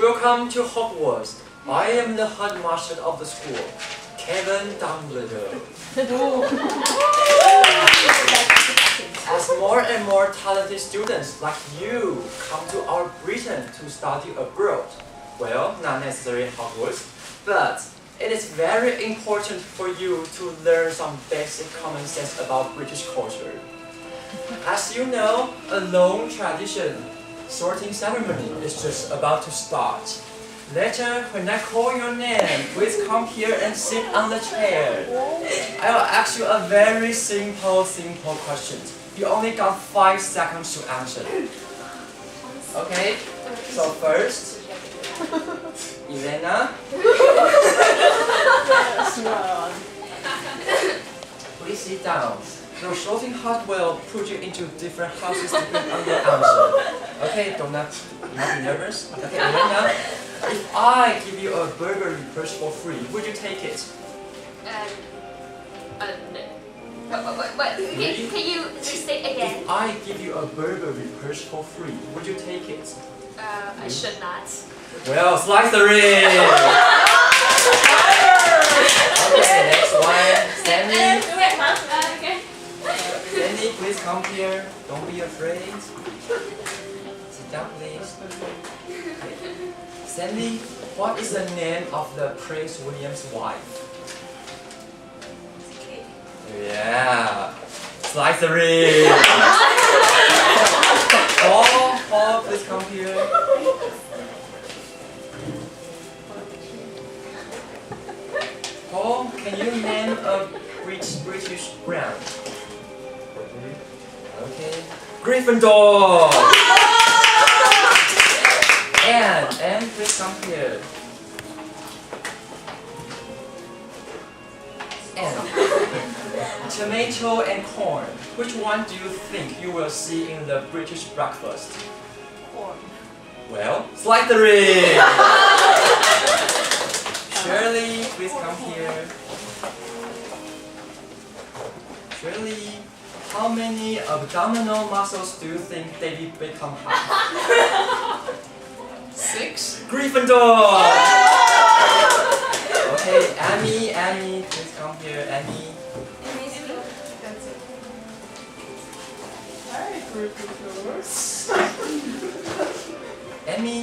Welcome to Hogwarts. I am the headmaster of the school, Kevin Dumbledore. As more and more talented students like you come to our Britain to study abroad, well, not necessarily Hogwarts, but it is very important for you to learn some basic common sense about British culture. As you know, a long tradition, sorting ceremony is just about to start. Later, when I call your name, please come here and sit on the chair. I will ask you a very simple question. You only got 5 seconds to answer. Okay, so first, Elena. Please sit down. The sorting hat will put you into different houses depending on your answer. Okay, do not be nervous. Okay, Elena, if I give you a burger purse for free, would you take it? Can you restate again? If I give you a burger purse for free, would you take it? I should not. Well, slice the ring! Okay, next one. Sandy. Sandy, please come here. Don't be afraid. Sit down, please. Okay. Sandy, what is the name of the Prince William's wife? Yeah. Slice the ring. Paul, please come here. Paul, can you name a British brand? Okay. Gryffindor. And please come here. And tomato and corn. Which one do you think you will see in the British breakfast? Corn. Well, slide the ring. Shirley, please come here. Shirley, how many abdominal muscles do you think David Beckham has? 6. Gryffindor. Okay, Amy, please come here, Amy. That's it. Hi, Gryffindors. Amy,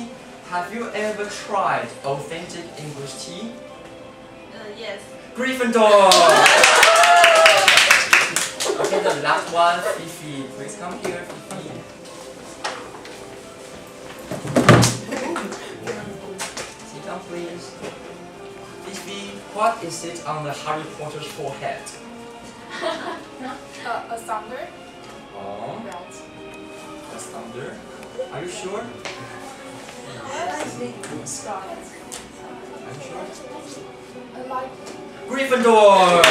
have you ever tried authentic English tea? Yes. Gryffindor. Okay, the last one, Fifi. Please come here, Fifi. Sit down, please. Fifi, what is it on the Harry Potter's forehead? A thunder? Oh, Belt. that's thunder. Are you sure? Sky. Are you sure? I like Gryffindor!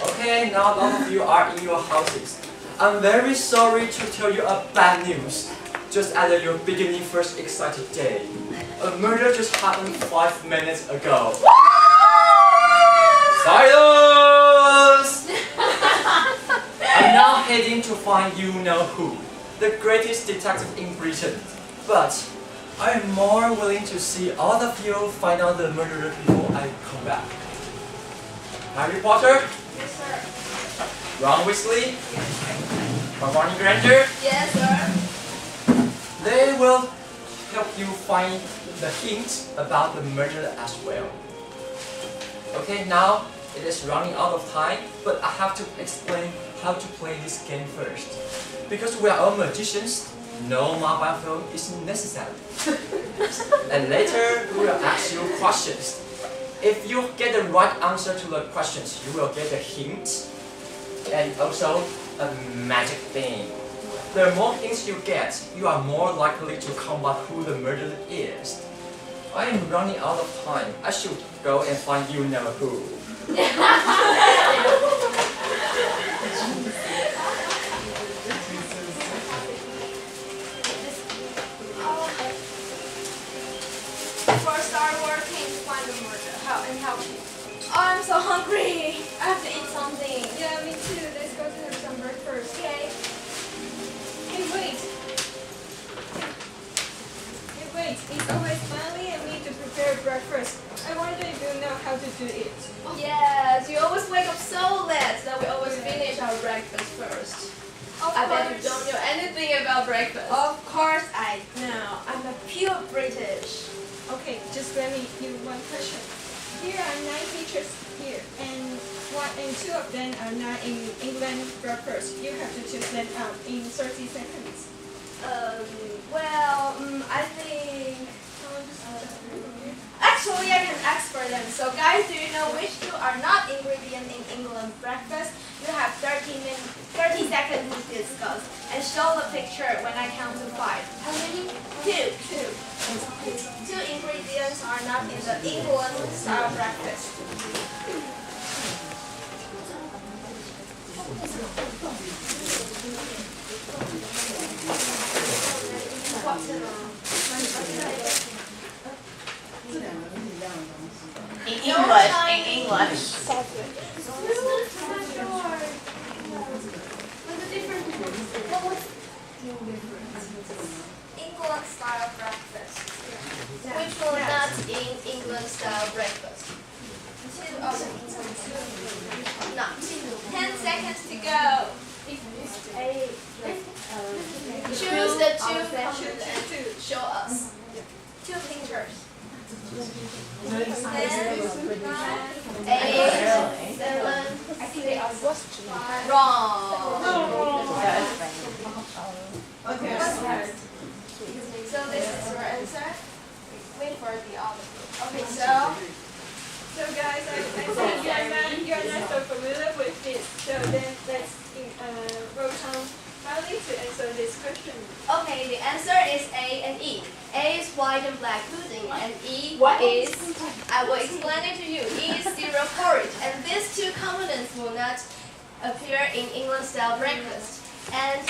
Okay, now a lot of you are in your houses. I'm very sorry to tell you a bad news. Just at your beginning first excited day, a murder just happened 5 minutes ago. Silence! I'm now heading to find you-know-who, the greatest detective in Britain. But I am more willing to see all of you find out the murderer before I come back. Harry Potter? Yes, sir. Ron Weasley? Hermione Granger? Yes, sir. They will help you find the hint about the murder as well. Okay, now it is running out of time, but I have to explain how to play this game first. Because we are all magicians, no mobile phone is necessary. And later we will ask you questions. If you get the right answer to the questions, you will get a hint and also a magic thing. The more hints you get, you are more likely to combat who the murderer is. I am running out of time. I should go and find you-know-who. Before I start working to find the murder, help you. Oh, I'm so hungry. I have to eat something. Yeah, me too. Let's go to have some breakfast. Okay. do it. Yes, you always wake up so late that we always finish our breakfast first. I bet you don't know anything about breakfast. Of course I know. I'm a pure British. Okay, just let me give one question. Here are 9 teachers here, and 2 of them are not in England breakfast. You have to choose them out in 30 seconds. I think. Actually, I can ask for them. So, guys, do you know which 2 are not ingredient in England breakfast? You have 30 seconds to discuss and show the picture when I count to 5. How many? 2. 2 ingredients are not in the England style breakfast. In English. England style breakfast. Which one not in England style breakfast? 2 of the not. 10 seconds to go. Choose the 2 and show us. 2 pictures. 10, 8, 7, 6, 5. Wrong. Okay. So this is your answer. Wait for the other. Okay, so guys, I think you're not so familiar with this. So then let's vote on Harley to answer this question. okay, the answer is A and E. A is white and black pudding, and E is, I will explain it to you, E is cereal porridge. And these 2 components will not appear in England style breakfast. And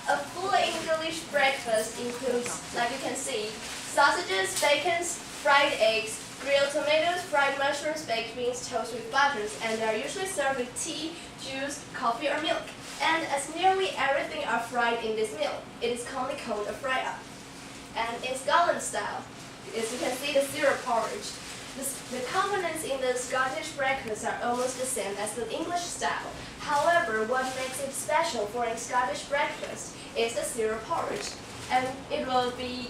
a full English breakfast includes, like you can see, sausages, bacons, fried eggs, grilled tomatoes, fried mushrooms, baked beans, toast with butters, and they are usually served with tea, juice, coffee, or milk. And as nearly everything are fried in this meal, it is commonly called a fry-up. And in Scotland style, as you can see the cereal porridge, the components in the Scottish breakfast are almost the same as the English style. However, what makes it special for a Scottish breakfast is the cereal porridge, and it will be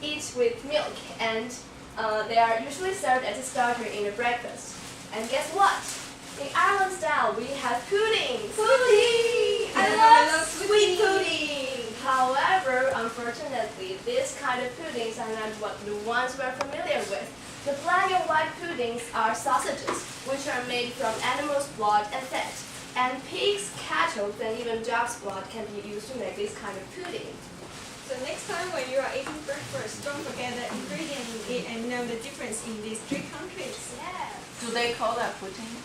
eat with milk, and they are usually served as a starter in a breakfast. And guess what? In Ireland style, we have pudding. Pudding! I love sweet pudding. However, unfortunately, this kind of puddings are not what the ones we're familiar with. The black and white puddings are sausages, which are made from animals' blood and fat. And pigs, cattle, and even dogs' blood can be used to make this kind of pudding. So next time when you are eating breakfast, don't forget the ingredient in it and know the difference in these 3 countries. Yeah. Do they call that pudding?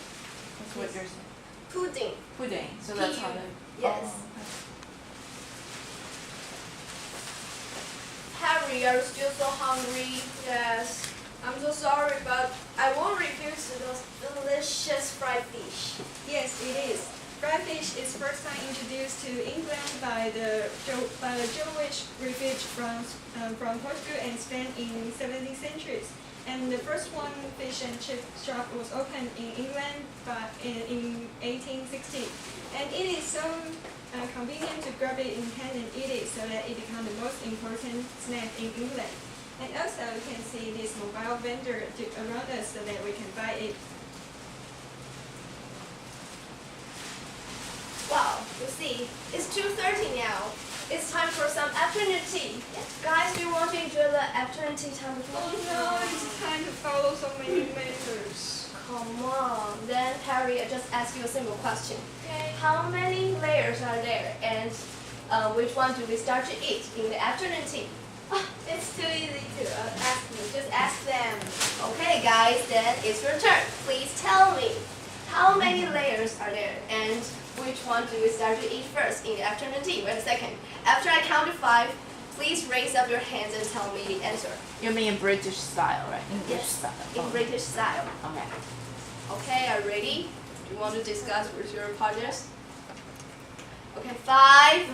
That's what you're saying. Pudding. Pudding. So that's how they. Yes. Oh, okay. Harry, are you still so hungry? Yes. I'm so sorry, but I won't refuse to those delicious fried fish. Yes, it is. Fried fish is first time introduced to England by the Jewish refugees from Portugal and Spain in 17th centuries. And the first one fish and chip shop was opened in England in 1860. And it is so convenient to grab it in hand and eat it, so that it becomes the most important snack in England. And also you can see this mobile vendor around us so that we can buy it. Wow, you see, it's 2:30 now. It's time for some afternoon tea. Guys, do you want to enjoy the afternoon tea time with me? Oh no, it's time to follow so many manners. Come on. Then, Harry, I just ask you a simple question. Okay. How many layers are there, and which one do we start to eat in the afternoon tea? It's too easy to ask me. Just ask them. Okay, guys, then it's your turn. Please tell me, how many layers are there, and which one do we start to eat first in the afternoon tea? Wait a second. After I count to 5, please raise up your hands and tell me the answer. You mean in British style, right? English Yes, style. in British style. Okay. Okay, are you ready? Do you want to discuss with your partners? Okay, 5,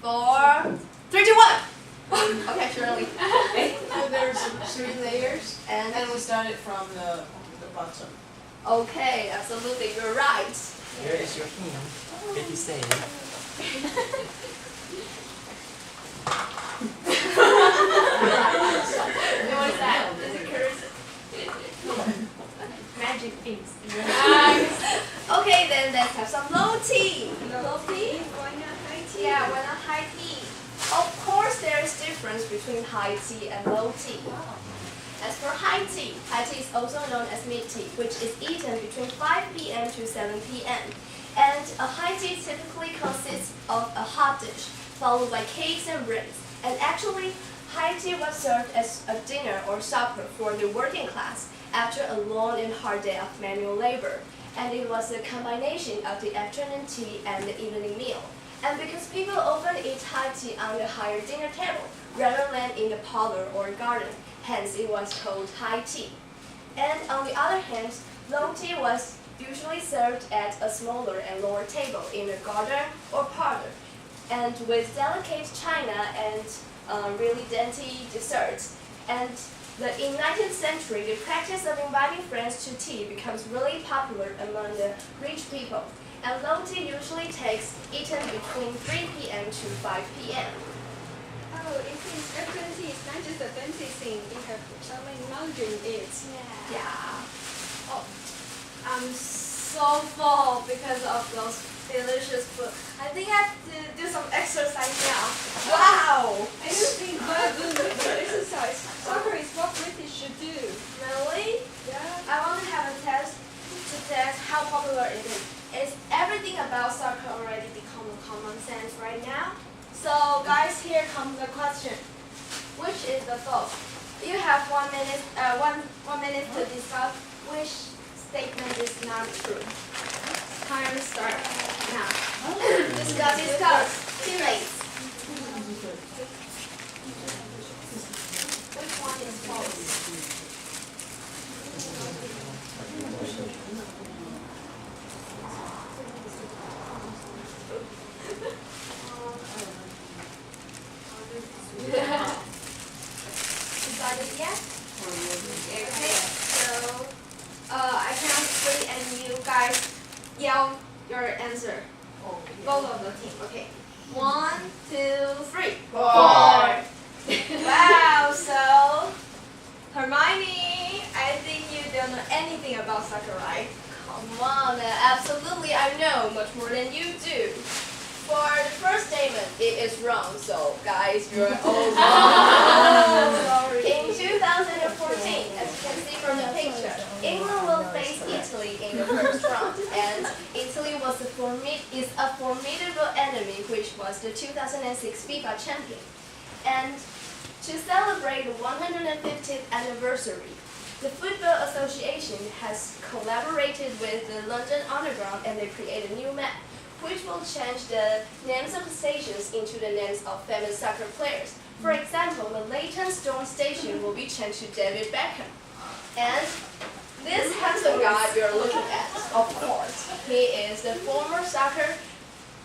4, 3, 2, 1. Okay, surely. So there's 3 layers, And we started from the bottom. okay, absolutely, you're right. Here is your hint. If you say And what is that? Is it cursive? Magic things. Okay, then let's have some low tea. Low tea? Why not high tea? Yeah, why not high tea? Of course, there is difference between high tea and low tea. As for high tea is also known as mid tea, which is eaten between 5 p.m. to 7 p.m. And a high tea typically consists of a hot dish, followed by cakes and drinks. And actually, high tea was served as a dinner or supper for the working class after a long and hard day of manual labor. And it was a combination of the afternoon tea and the evening meal. And because people often eat high tea on the higher dinner table rather than in the parlor or garden, hence it was called high tea. And on the other hand, low tea was usually served at a smaller and lower table in a garden or parlor, and with delicate china and really dainty desserts. And in 19th century, the practice of inviting friends to tea becomes really popular among the rich people. And low tea usually takes eaten between 3 p.m. to 5 p.m. Oh, it seems afternoon tea is not just a fancy thing. You have so many knowledge in it. Yeah. Oh, I'm so full because of those delicious food. I think I have to do some exercise now. Wow! I don't think but exercise. Soccer is what British should do. Really? Yeah. I want to have a test to test how popular it is. Is everything about soccer already become a common sense right now? So guys, here comes the question. Which is the false? You have 1 minute, one minute to discuss which statement is not true. Time start now. Discuss. Teammates. Which one is false? Decided yet? Okay, so I count 3 and you guys yell your answer. Both of the team. Okay. 1, 2, 3. 4. Wow. So Hermione, I think you don't know anything about soccer, right? Come on, absolutely, I know much more than you do. For the first statement, it is wrong, so guys, you're all wrong. Sorry. In 2014, as you can see from the picture, England will face Italy in the first round, and Italy is a formidable enemy, which was the 2006 FIFA champion. And to celebrate the 150th anniversary, the Football Association has collaborated with the London Underground, and they created a new map, which will change the names of the stations into the names of famous soccer players. For example, the Leyton Stone Station will be changed to David Beckham. And this handsome guy you're looking at, of course, he is the former soccer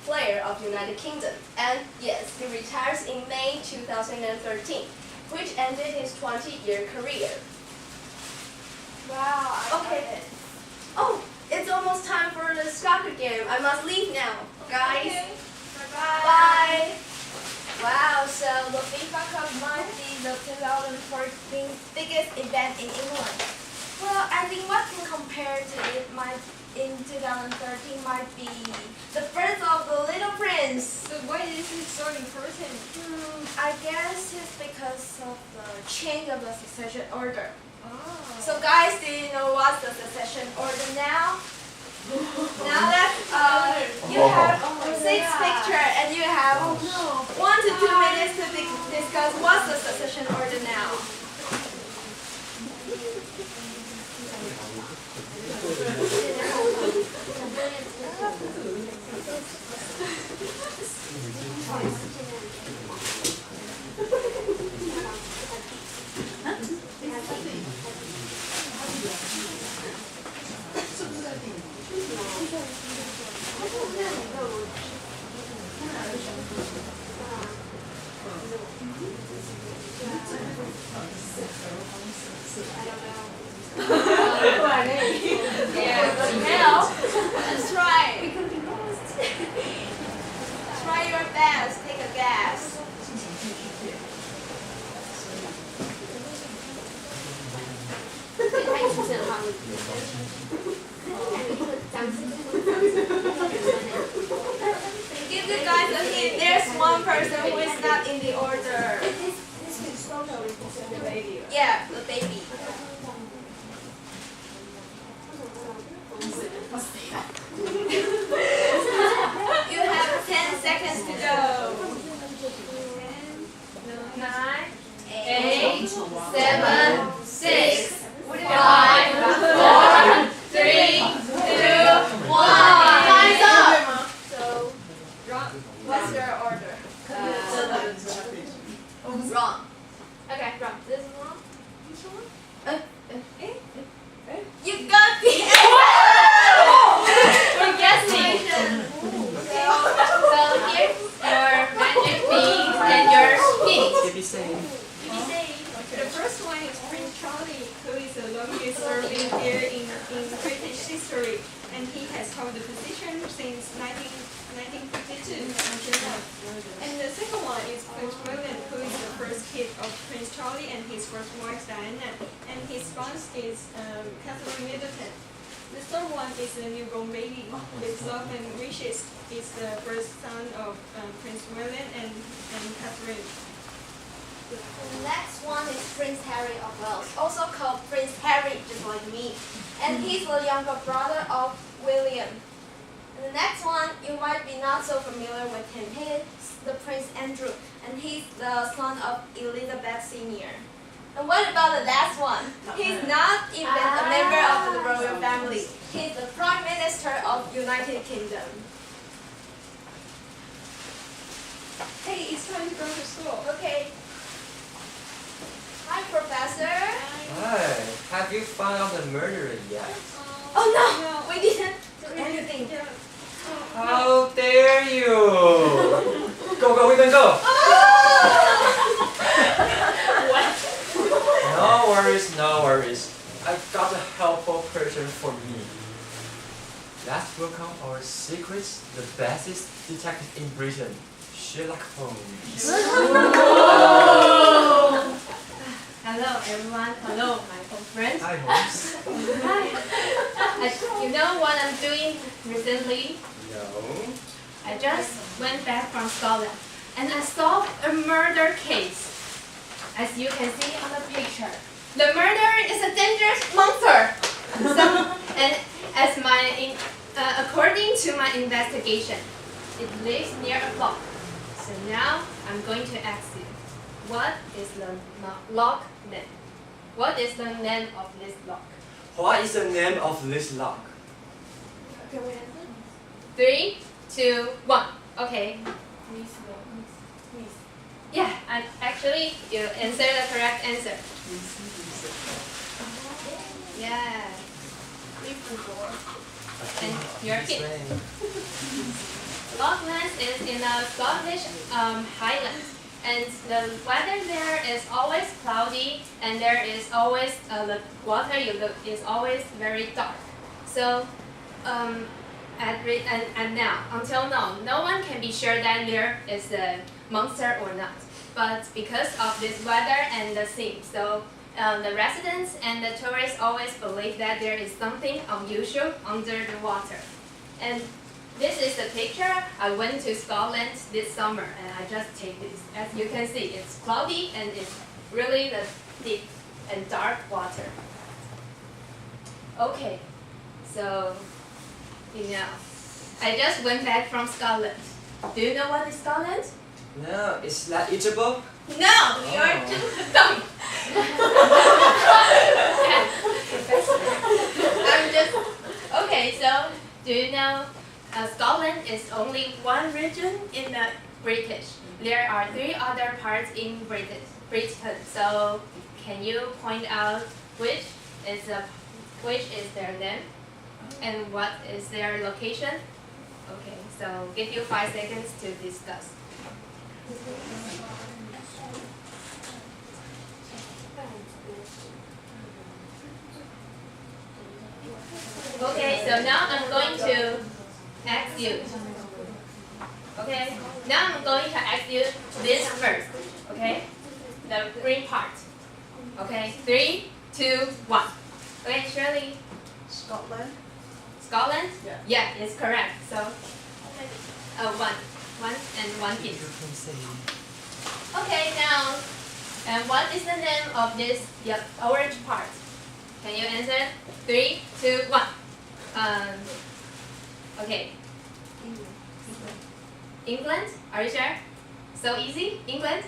player of the United Kingdom. And yes, he retires in May 2013, which ended his 20-year career. Wow. Okay. Oh, it's almost time for the soccer game. I must leave now, guys. Okay. Bye-bye. Bye. Wow, so the FIFA Cup might be the 2014 biggest event in England. Well, I think what can compare to it in 2013 might be the birth of the Little Prince. So why is it so important? I guess it's because of the change of the succession order. Oh. So guys, do you know what's the succession order now? Now that you have 6 pictures and you have 1 to 2 minutes to discuss what's the succession order now. Yeah, but now, let's try. Try your best. Take a guess. Give the guys a hint. There's one person who is not in the order. The baby. Yeah, the baby. You have 10 seconds to go. 9, 8, 7, 6, 5, 4, 3, 2, 1. Time's up. So, what's your order? Wrong. Okay, wrong. This is wrong. You got the We're guessing. So here's your magic bean and your hint. To be safe. The first one is Prince Charlie, who is the longest serving peer in British history, and he has held the position since 1952 until now. And the second one is Prince William, who is the first kid of Prince Charlie and his first wife Diana, and his spouse is Catherine Middleton. The third one is the newborn baby, with love and wishes, is the first son of Prince William and Catherine. The next one is Prince Harry of Wales, also called Prince Harry, just like me. And he's the younger brother of William. And the next one, you might be not so familiar with him. He's the Prince Andrew, and he's the son of Elizabeth Sr. And what about the last one? He's not even a member of the royal family. He's the Prime Minister of United Kingdom. Hey, it's time to go to school. Okay. Hi, Professor. Hi. Have you found out the murderer yet? Oh no, we didn't do anything. Yeah. How dare you! Go, we can go! No worries. I got a helpful person for me. Let's welcome our secrets, the bestest detective in Britain, Sherlock Holmes. Hello everyone. Hello my old friends. Hi, Holmes. Hi. You know what I'm doing recently? No. I just went back from Scotland and I solved a murder case. As you can see on the picture, the murderer is a dangerous monster. And according to my investigation, it lives near a clock. So now I'm going to ask you, what is the lock name? What is the name of this lock? What is the name of this lock? Can we answer? 3, 2, 1. Okay. Yeah, and actually you answered the correct answer. Yeah. And your hint. Lochlann is in the Scottish Highlands, and the weather there is always cloudy, and there is always the water is always very dark. So, until now, no one can be sure that there is a monster or not. But because of this weather and the scene, so the residents and the tourists always believe that there is something unusual under the water. And this is the picture. I went to Scotland this summer and I just take this. As you can see, it's cloudy and it's really the deep and dark water. Okay, so I just went back from Scotland. Do you know what is Scotland? No, it's not eatable. No, you're dumb. I'm just okay. So, do you know Scotland is only one region in the British? There are 3 other parts in Britain. So, can you point out which is their name and what is their location? Okay, so give you 5 seconds to discuss. Okay, so now I'm going to ask you. Okay, now I'm going to ask you this first. Okay, the green part. Okay, 3, 2, 1. Okay, Shirley. Scotland. Scotland? Yeah. Yeah, it's correct. So, one and one piece. Okay, now, and what is the name of this orange part? Can you answer? 3, 2, 1. Okay. England? Are you sure? So easy? England?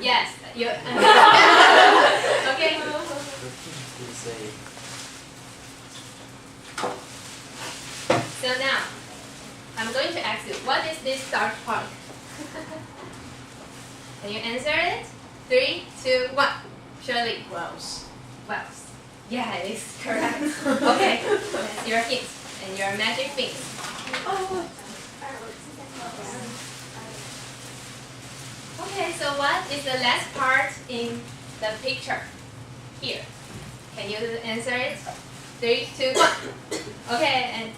Yes. You. Okay. So now, I'm going to ask you, what is this dark part? Can you answer it? 3, 2, 1. Shirley. Wales. Wales. Yeah, it's correct. Okay, that's your hint and your magic thing. Okay, so what is the last part in the picture? Here. Can you answer it? 3, 2, 1. Okay, and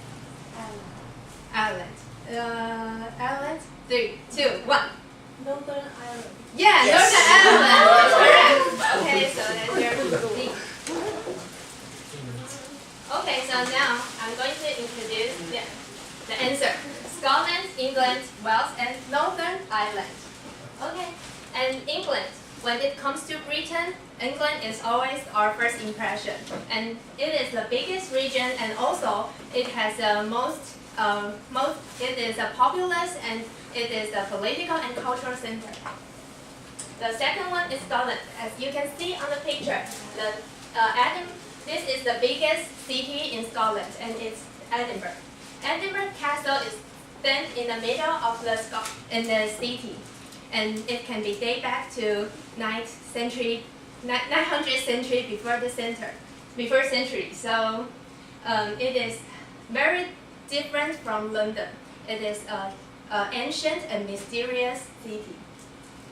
Ireland. Ireland. 3, 2, 1. Northern Ireland. Yeah, Yes. Northern Ireland is correct. Okay, so that's your thing. Okay, so now I'm going to introduce the answer. Scotland, England, Wales, and Northern Ireland. Okay, and England. When it comes to Britain, England is always our first impression, and it is the biggest region, and also it has the it is a populous, and it is the political and cultural center. The second one is Scotland. As you can see on the picture, this is the biggest city in Scotland, and it's Edinburgh. Edinburgh Castle is stand in the middle of the city, and it can be dated back to 900th century before century. So it is very different from London. It is an ancient and mysterious city.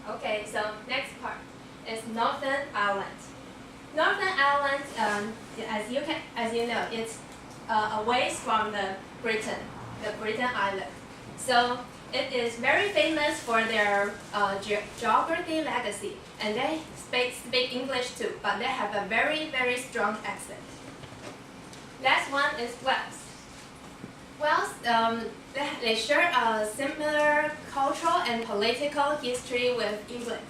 Okay, so next part is Northern Ireland. Northern Ireland, as you know, it's away from the Britain Island. So it is very famous for their geography legacy, and they speak English too, but they have a very, very strong accent. Last one is Wales. Wales, they share a similar cultural and political history with England,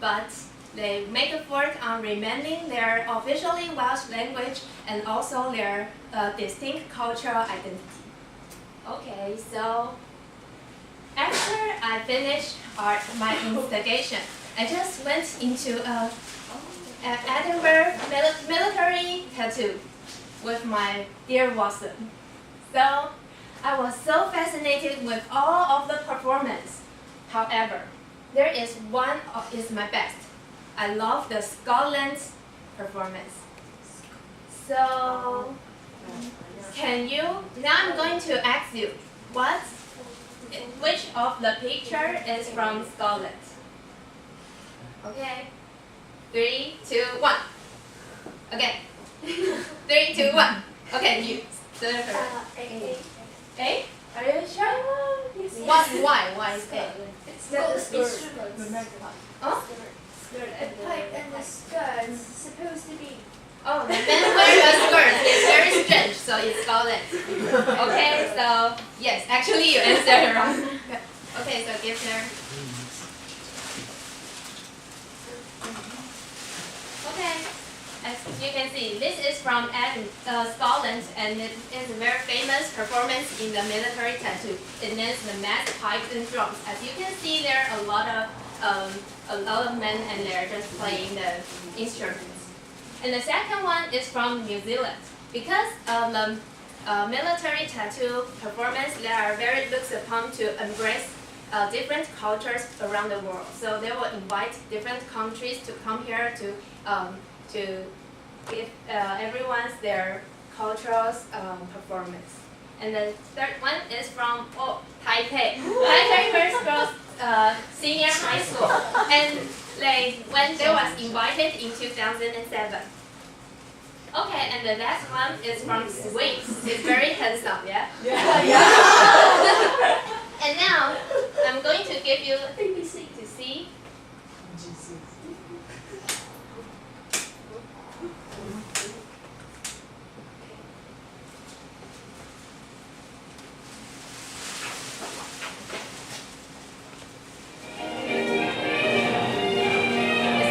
but they make effort on remaining their officially Welsh language and also their distinct cultural identity. Okay, so after I finished my investigation, I just went into an Edinburgh military tattoo with my dear Watson. So I was so fascinated with all of the performance. However, there is one is my best. I love the Scotland performance. So now I'm going to ask you, which of the picture is from Scotland? Okay, 3, 2, 1. Okay, 3, 2, 1. Okay, you. A? Are you sure? Why? Why is A? It's the skirt. Oh? The pipe and the skirt is supposed to be. Oh, the men wear a skirt. It's very strange, so it's Scotland. Okay, so yes, actually you answered wrong. Okay, so give her. Okay, as you can see, this is from Scotland, and it is a very famous performance in the military tattoo. It means the mass pipes and drums. As you can see, there are a lot of men, and they're just playing the instruments. And the second one is from New Zealand. Because the military tattoo performance, they are very looked upon to embrace different cultures around the world. So they will invite different countries to come here to give everyone their cultural performance. And the third one is from Taipei. Taipei First Girls Senior High School. And like when they was invited in 2007. Okay, and the last one is from Swiss. It's very handsome, yeah? Yeah. And now, I'm going to give you ABC to see. It's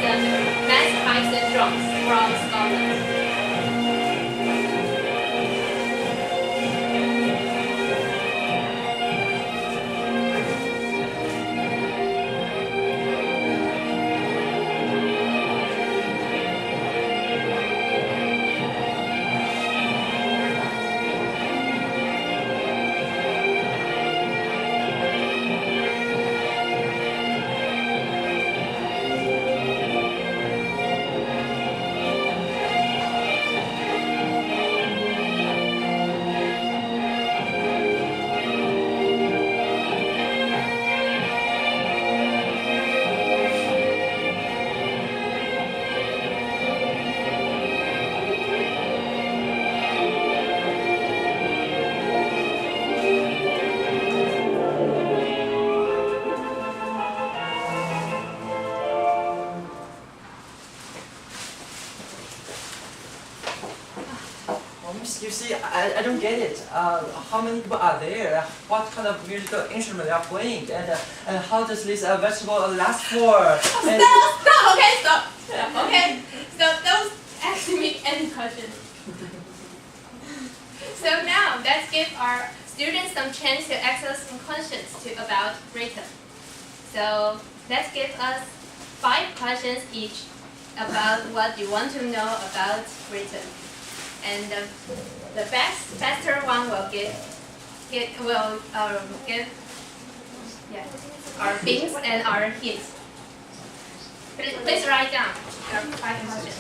the mass pipes and drums from Scotland. You see, I don't get it. How many people are there? What kind of musical instrument they are playing? And how does this festival last for? And Stop! Okay, stop! Okay, so don't ask me any questions. So now, let's give our students some chance to ask us some questions about Britain. So let's give us 5 questions each about what you want to know about Britain. And the faster one will give our things and our hints. Please write down your 5 questions.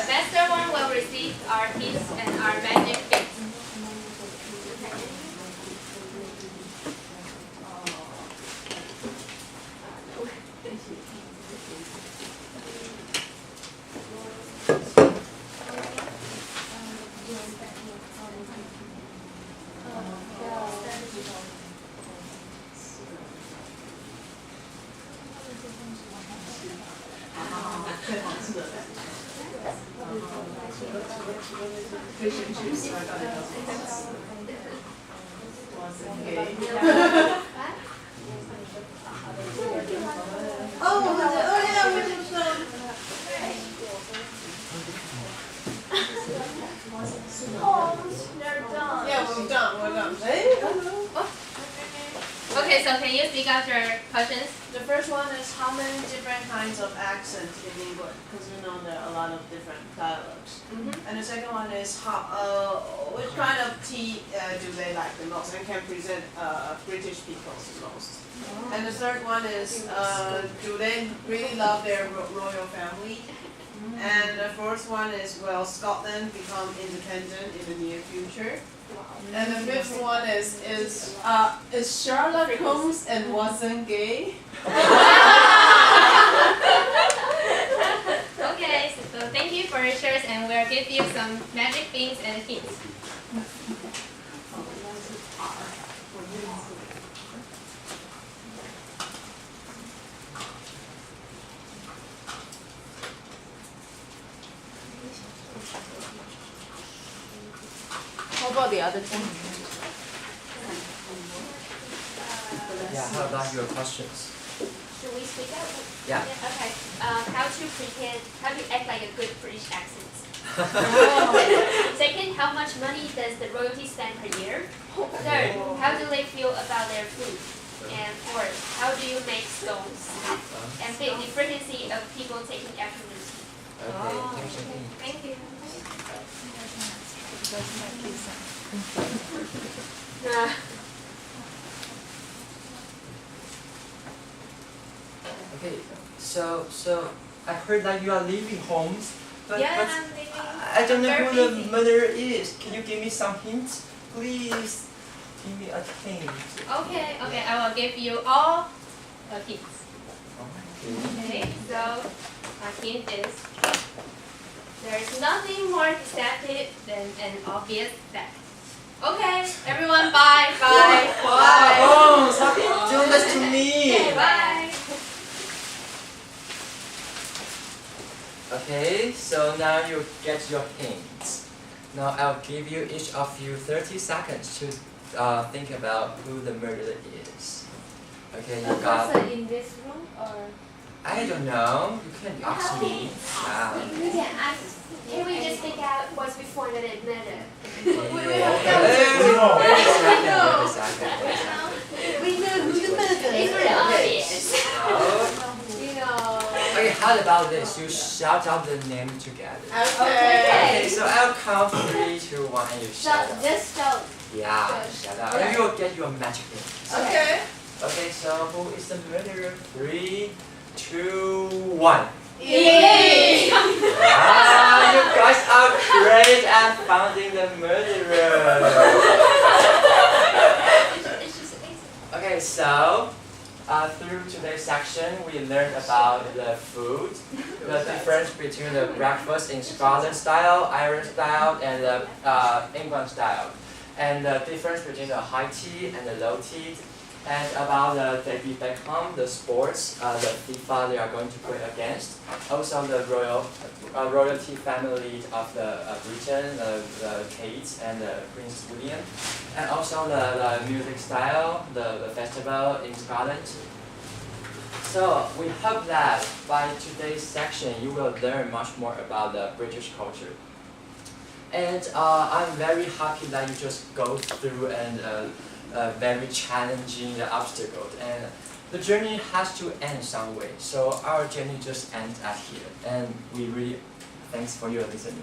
The faster one will receive our hints and our magic bits. Okay, so can you speak out your questions? The first one is how many different kinds of accents in England? Because we know there are a lot of different dialects. And the second one is which kind of tea do they like the most and can present British people the most? And the third one is do they really love their royal family? And the fourth one is will Scotland become independent in the near future? And the fifth one is Sherlock Holmes and Watson gay? Okay, so thank you for your shares, and we'll give you some magic things and hints. How about the other two? yeah, how about your questions? Should we speak out? Yeah. Okay. How to act like a good British accent? Second, how much money does the royalty spend per year? Third, how do they feel about their food? And fourth, how do you make scones? And fifth, the frequency of people taking afternoon tea. Okay, here's your hint. Thank you. Okay, so I heard that you are leaving homes, but I'm leaving. I don't know I'm who very the busy. mother is. Can you give me some hints, please? Give me a hint. Okay, I will give you all a hint. Okay. Okay, so a hint is there is nothing more deceptive than an obvious fact. Okay, everyone, bye, bye, bye. Oh, stop doing this to me. Okay, bye. Okay, so now you get your hints. Now I'll give you each of you 30 seconds to think about who the murderer is. Okay, you got. person in this room or? I don't know. You can ask me. You can ask. Can we just pick out what's before the murder? Wait a second. We know who the murderer is. It's very obvious. You know. Okay, how about this? You shout out the name together. Okay. Okay, so I'll count 3, 2, 1, and you shout out. Just shout. Yeah, shout out. And you will get your magic hint. Okay. Okay, so who is the murderer? 3, 2, 1. Yay! Wow, you guys are great at finding the murderer. Okay, so through today's section, we learned about the food, the difference between the breakfast in Scotland style, Irish style, and the England style, and the difference between the high tea and the low tea, and about the David Beckham, the sports, the FIFA they are going to play against, also the royalty family of the Britain, the Kate and the Prince William, and also the music style, the festival in Scotland. So we hope that by today's section you will learn much more about the British culture. And I'm very happy that you just go through and very challenging the obstacles, and the journey has to end some way. So our journey just ends at here, and we really thanks for your listening.